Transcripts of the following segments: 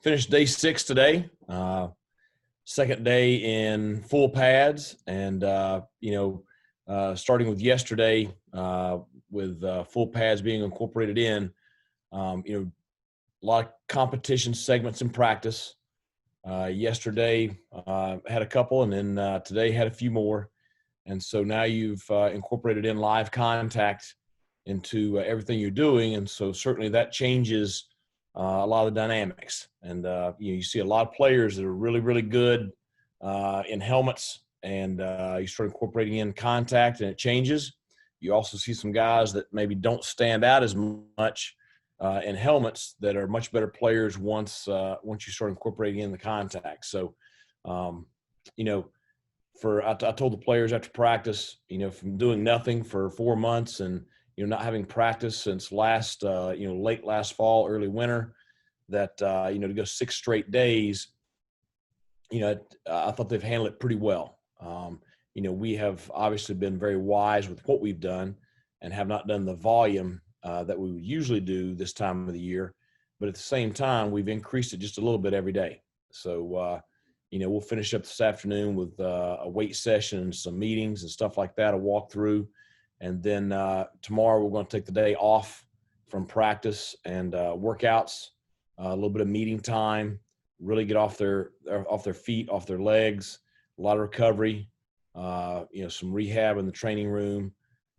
Finished day 6 today. Second day in full pads, and starting with yesterday, with full pads being incorporated in. A lot of competition segments in practice. Yesterday had a couple, and then today had a few more. And so now you've incorporated in live contact into everything you're doing, and so certainly that changes a lot of the dynamics. And you see a lot of players that are really, really good in helmets, and you start incorporating in contact, and it changes. You also see some guys that maybe don't stand out as much in helmets that are much better players once you start incorporating in the contact. So, I told the players after practice, from doing nothing for 4 months and not having practice since late last fall, early winter, that to go 6 straight days, I thought they've handled it pretty well. We have obviously been very wise with what we've done and have not done the volume that we would usually do this time of the year, but at the same time, we've increased it just a little bit every day. So, we'll finish up this afternoon with a weight session and some meetings and stuff like that, a walkthrough. And then tomorrow we're going to take the day off from practice and workouts, a little bit of meeting time, really get off their feet, off their legs, a lot of recovery, some rehab in the training room,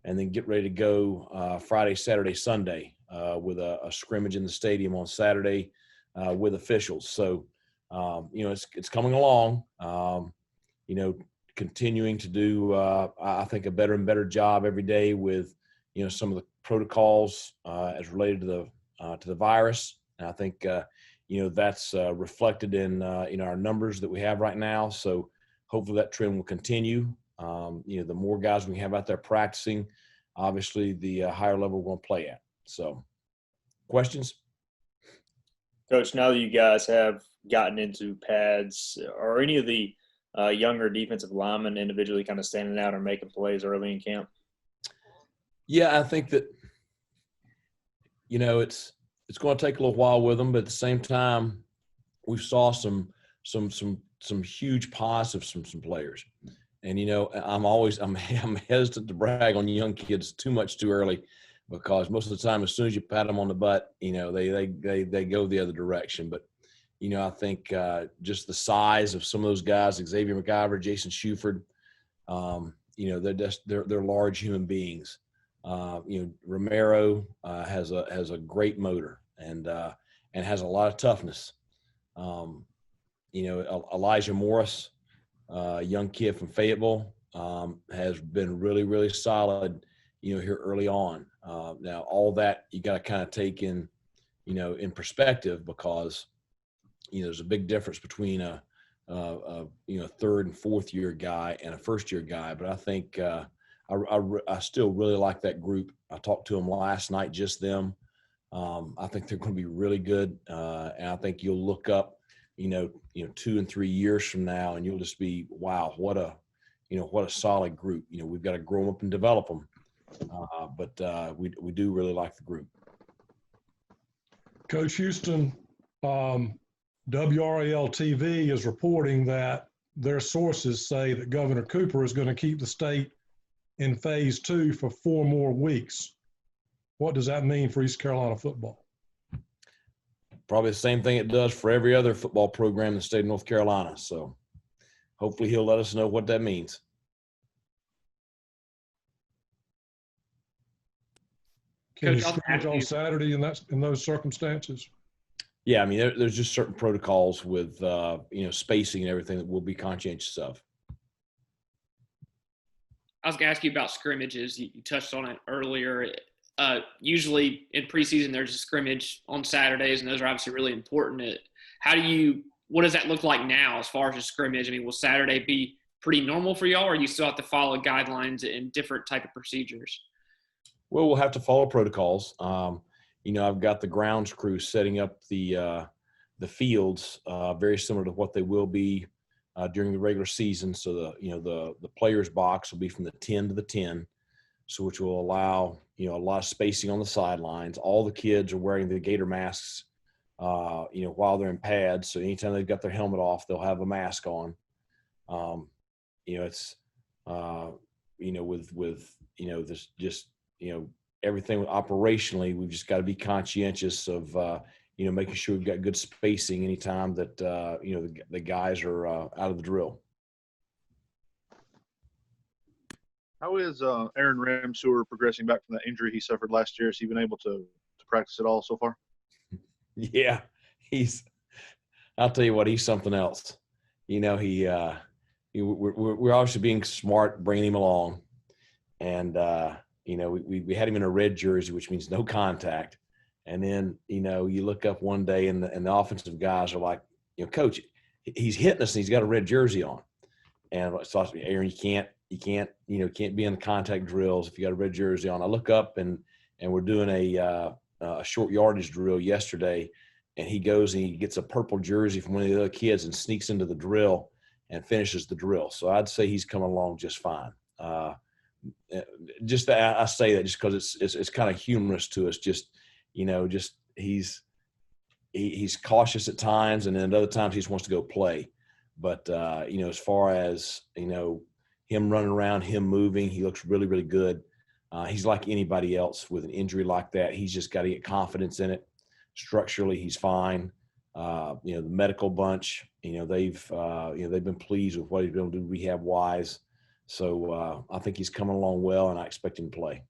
and then get ready to go Friday, Saturday, Sunday with a scrimmage in the stadium on Saturday with officials. So, it's coming along, continuing to do, I think, a better and better job every day with, some of the protocols as related to the virus. And I think, that's reflected in our numbers that we have right now. So hopefully that trend will continue. The more guys we have out there practicing, obviously the higher level we're going to play at. So questions? Coach, now that you guys have gotten into pads, are any of the younger defensive linemen individually kind of standing out or making plays early in camp? Yeah, I think that, it's going to take a little while with them, but at the same time, we saw some huge positives from some players. And, I'm hesitant to brag on young kids too early, because most of the time, as soon as you pat them on the butt, they go the other direction. But, I think just the size of some of those guys, Xavier McIver, Jason Shuford, they're large human beings. Romero has a great motor and has a lot of toughness. Elijah Morris, young kid from Fayetteville, has been really, really solid, here early on. Now all that you got to kind of take in perspective, because, there's a big difference between a third and fourth year guy and a first year guy. But I think I still really like that group. I talked to them last night, just them. I think they're going to be really good. And I think you'll look up, 2 and 3 years from now, and you'll just be, wow, what a solid group. We've got to grow them up and develop them. But we do really like the group. Coach Houston, WRAL TV is reporting that their sources say that Governor Cooper is going to keep the state in phase 2 for 4 more weeks. What does that mean for East Carolina football? Probably the same thing it does for every other football program in the state of North Carolina. So hopefully he'll let us know what that means. Can you scrimmage on Saturday in those circumstances? Yeah, I mean, there's just certain protocols with, spacing and everything that we'll be conscientious of. I was going to ask you about scrimmages. You touched on it earlier. Usually in preseason, there's a scrimmage on Saturdays, and those are obviously really important. What does that look like now as far as a scrimmage? I mean, will Saturday be pretty normal for y'all, or you still have to follow guidelines and different type of procedures? Well, we'll have to follow protocols. I've got the grounds crew setting up the fields very similar to what they will be during the regular season. So the players box will be from the 10 to the 10, so which will allow a lot of spacing on the sidelines. All the kids are wearing the Gator masks while they're in pads. So anytime they've got their helmet off, they'll have a mask on. It's, with this just, everything operationally, we've just got to be conscientious of, making sure we've got good spacing anytime that, the guys are out of the drill. How is Aaron Ramsey progressing back from that injury he suffered last year? Has he been able to practice at all so far? Yeah, I'll tell you what, he's something else. We're obviously being smart, bringing him along. And, we had him in a red jersey, which means no contact. And then, you look up one day and the offensive guys are like, Coach, he's hitting us and he's got a red jersey on. And so I said, Aaron, you can't be in the contact drills if you got a red jersey on. I look up and we're doing a short yardage drill yesterday, and he goes and he gets a purple jersey from one of the other kids and sneaks into the drill and finishes the drill. So I'd say he's coming along just fine. I say that just because it's kind of humorous to us. He's cautious at times, and then at other times he just wants to go play. But as far as him running around, him moving, he looks really, really good. He's like anybody else with an injury like that. He's just got to get confidence in it. Structurally, he's fine. The medical bunch, they've been pleased with what he's been able to do rehab wise. So I think he's coming along well, and I expect him to play.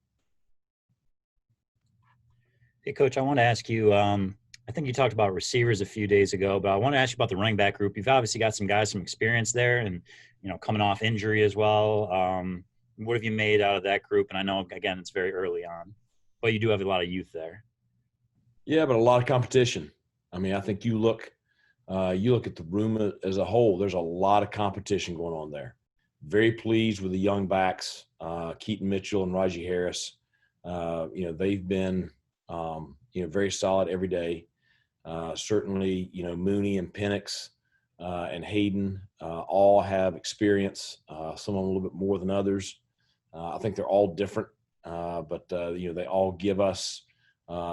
Hey, Coach, I want to ask you, I think you talked about receivers a few days ago, but I want to ask you about the running back group. You've obviously got some guys, some experience there, and, coming off injury as well. What have you made out of that group? And I know, again, it's very early on, but you do have a lot of youth there. Yeah, but a lot of competition. I mean, I think you look at the room as a whole, there's a lot of competition going on there. Very pleased with the young backs, Keaton Mitchell and Raji Harris. They've been, very solid every day. Certainly, Mooney and Penix and Hayden all have experience, some of them a little bit more than others. I think they're all different, but they all give us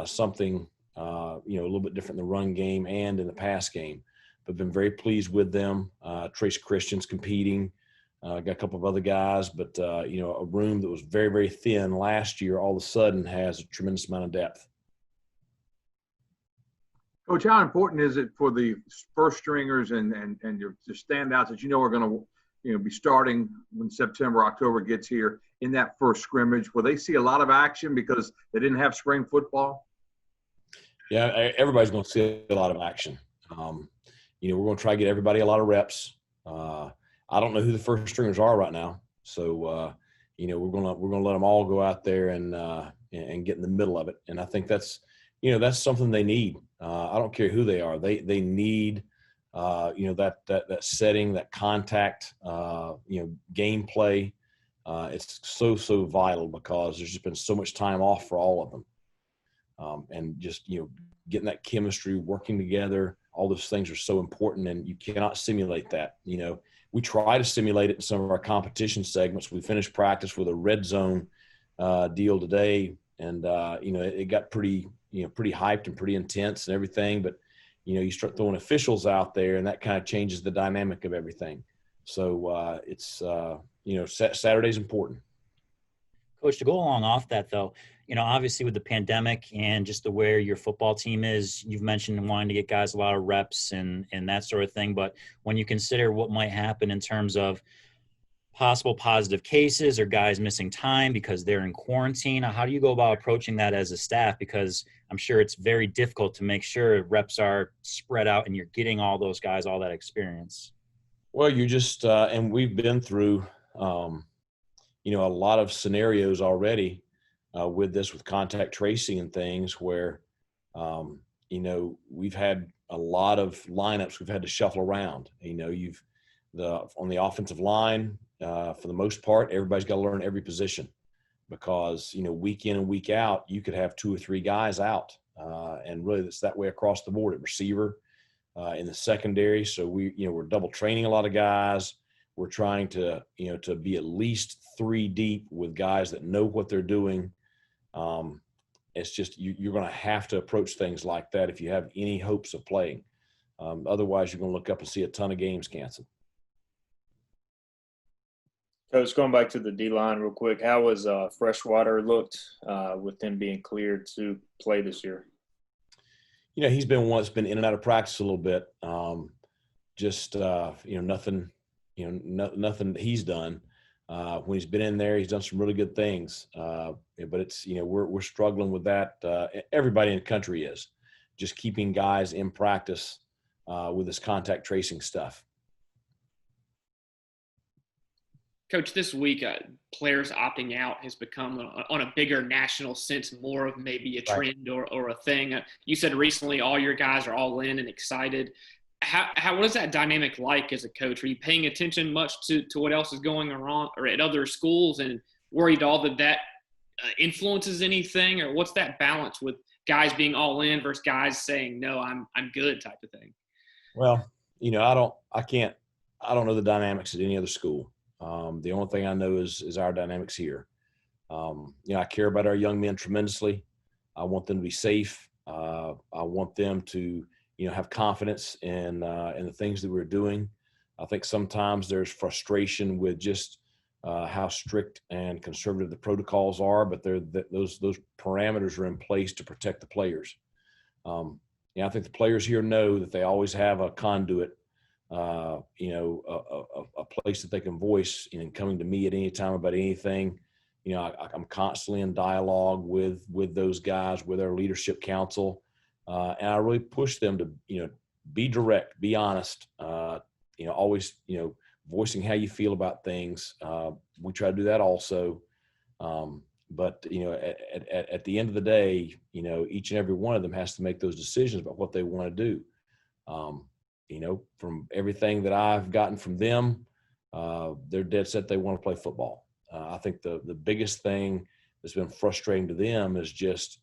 something, a little bit different in the run game and in the pass game. But been very pleased with them. Trace Christian's competing. Got a couple of other guys, but, a room that was very, very thin last year all of a sudden has a tremendous amount of depth. Coach, how important is it for the first stringers and your standouts that are going to be starting when September, October gets here in that first scrimmage? Will they see a lot of action because they didn't have spring football? Yeah, everybody's going to see a lot of action. We're going to try to get everybody a lot of reps. I don't know who the first stringers are right now, so we're gonna let them all go out there and get in the middle of it. And I think that's something they need. I don't care who they are. They need that setting, that contact, gameplay. It's so vital because there's just been so much time off for all of them, and just getting that chemistry, working together. All those things are so important, and you cannot simulate that. We try to simulate it in some of our competition segments. We finished practice with a red zone deal today, and it got pretty hyped and pretty intense and everything. But you start throwing officials out there, and that kind of changes the dynamic of everything. So it's Saturday's important. Coach, to go along off that though, obviously with the pandemic and just the where your football team is, you've mentioned wanting to get guys a lot of reps and that sort of thing. But when you consider what might happen in terms of possible positive cases or guys missing time because they're in quarantine, how do you go about approaching that as a staff? Because I'm sure it's very difficult to make sure reps are spread out and you're getting all those guys all that experience. Well, you just and we've been through a lot of scenarios already with contact tracing and things where we've had a lot of lineups we've had to shuffle around. On the offensive line, for the most part, everybody's got to learn every position because week in and week out you could have 2 or 3 guys out, and really it's that way across the board at receiver, in the secondary. So we're double training a lot of guys. We're trying to to be at least 3 deep with guys that know what they're doing, it's just you're going to have to approach things like that if you have any hopes of playing. Otherwise, you're going to look up and see a ton of games canceled. Coach, going back to the D-line real quick, how was Freshwater looked with him being cleared to play this year? He's been one that's been in and out of practice a little bit. Nothing, nothing he's done. When he's been in there, he's done some really good things. But it's, we're struggling with that. Everybody in the country is just keeping guys in practice with this contact tracing stuff. Coach, this week, players opting out has become, on a bigger national sense, more of maybe a trend or a thing. You said recently all your guys are all in and excited. What is that dynamic like as a coach? Are you paying attention much to what else is going on or at other schools and worried all that influences anything? Or what's that balance with guys being all in versus guys saying, no, I'm good type of thing? Well, I don't know the dynamics at any other school. The only thing I know is our dynamics here. I care about our young men tremendously. I want them to be safe. I want them to, have confidence in the things that we're doing. I think sometimes there's frustration with just how strict and conservative the protocols are, but those parameters are in place to protect the players. I think the players here know that they always have a conduit. A place that they can voice, coming to me at any time about anything. I'm constantly in dialogue with those guys, with our leadership council, and I really push them to, be direct, be honest, always, voicing how you feel about things. We try to do that also. But at the end of the day, each and every one of them has to make those decisions about what they want to do. From everything that I've gotten from them, they're dead set they want to play football. I think the biggest thing that's been frustrating to them is just,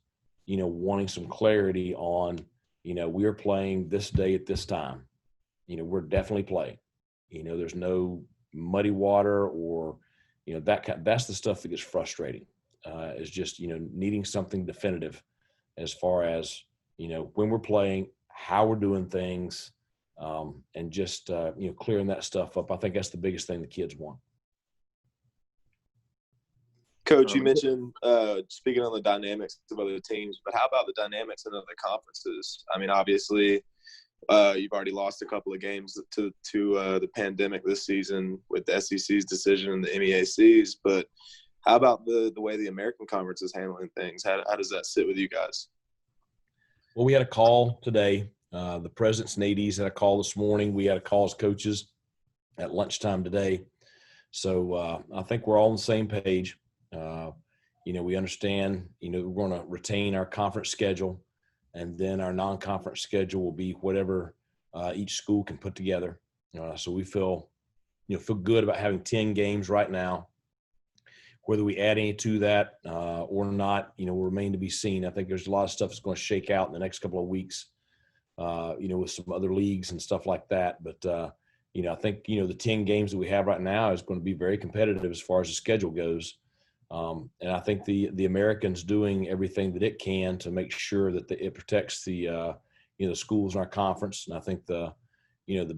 wanting some clarity on, we are playing this day at this time. We're definitely playing. There's no muddy water or, that's the stuff that gets frustrating. Is just, needing something definitive as far as, when we're playing, how we're doing things. And just, clearing that stuff up. I think that's the biggest thing the kids want. Coach, you mentioned speaking on the dynamics of other teams, but how about the dynamics in other conferences? I mean, obviously, you've already lost a couple of games to the pandemic this season with the SEC's decision and the MEAC's, but how about the way the American Conference is handling things? How does that sit with you guys? Well, we had a call today. The presidents and ADs had a call this morning. We had a call as coaches at lunchtime today. So I think we're all on the same page. We understand, we're going to retain our conference schedule, and then our non-conference schedule will be whatever each school can put together. So we feel good about having 10 games right now. Whether we add any to that or not, will remain to be seen. I think there's a lot of stuff that's going to shake out in the next couple of weeks. With some other leagues and stuff like that. But, I think, the 10 games that we have right now is going to be very competitive as far as the schedule goes. And I think the American's doing everything that it can to make sure that it protects the schools in our conference. And I think the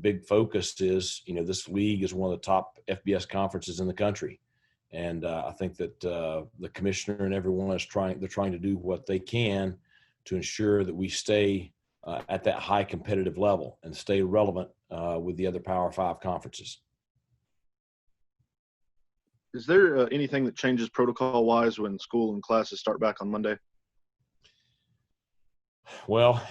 big focus is, this league is one of the top FBS conferences in the country. And I think that the commissioner and everyone is trying to do what they can to ensure that we stay at that high competitive level and stay relevant with the other Power 5 conferences. Is there anything that changes protocol-wise when school and classes start back on Monday? Well,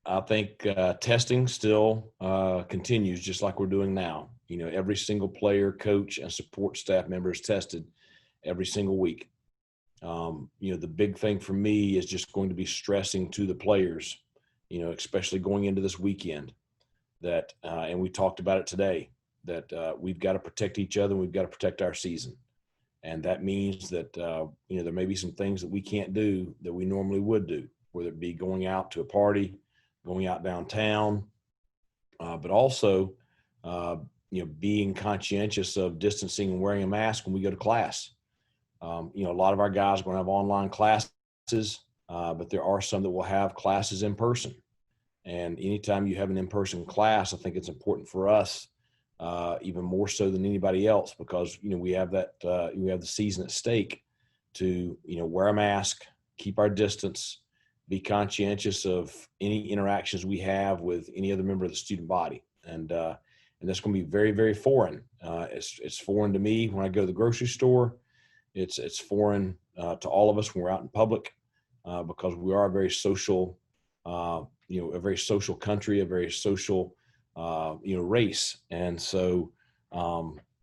I think testing still continues just like we're doing now. Every single player, coach, and support staff member is tested every single week. The big thing for me is just going to be stressing to the players, especially going into this weekend, that, and we talked about it today, that we've got to protect each other and we've got to protect our season. And that means that, there may be some things that we can't do that we normally would do, whether it be going out to a party, going out downtown, but also, being conscientious of distancing and wearing a mask when we go to class. A lot of our guys are going to have online classes, but there are some that will have classes in person. And anytime you have an in-person class, I think it's important for us, even more so than anybody else, because, we have we have the season at stake to, wear a mask, keep our distance, be conscientious of any interactions we have with any other member of the student body. And that's going to be very, very foreign. It's foreign to me when I go to the grocery store. It's foreign to all of us when we're out in public, because we are a very social, a very social country, a very social, race. And so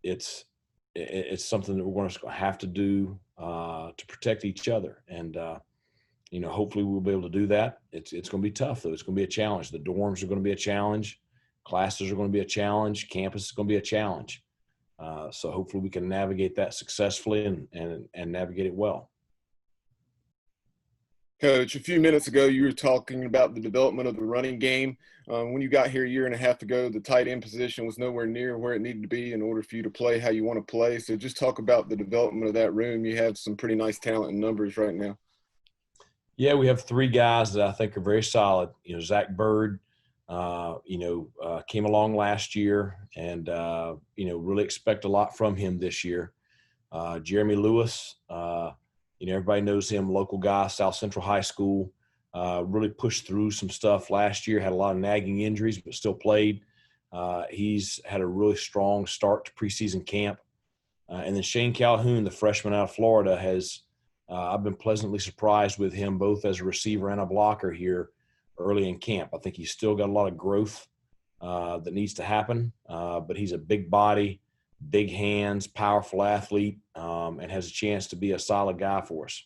it's something that we're going to have to do to protect each other. And, hopefully we'll be able to do that. It's going to be tough, though. It's going to be a challenge. The dorms are going to be a challenge. Classes are going to be a challenge. Campus is going to be a challenge. So hopefully we can navigate that successfully and navigate it well. Coach, a few minutes ago, you were talking about the development of the running game. When you got here a year and a half ago, the tight end position was nowhere near where it needed to be in order for you to play how you want to play. So just talk about the development of that room. You have some pretty nice talent and numbers right now. Yeah, we have 3 guys that I think are very solid. Zach Bird, came along last year, and, really expect a lot from him this year. Jeremy Lewis, everybody knows him, local guy, South Central High School, really pushed through some stuff last year, had a lot of nagging injuries, but still played. He's had a really strong start to preseason camp. And then Shane Calhoun, the freshman out of Florida, has I've been pleasantly surprised with him both as a receiver and a blocker here early in camp. I think he's still got a lot of growth that needs to happen, but he's a big body, big hands, powerful athlete, and has a chance to be a solid guy for us.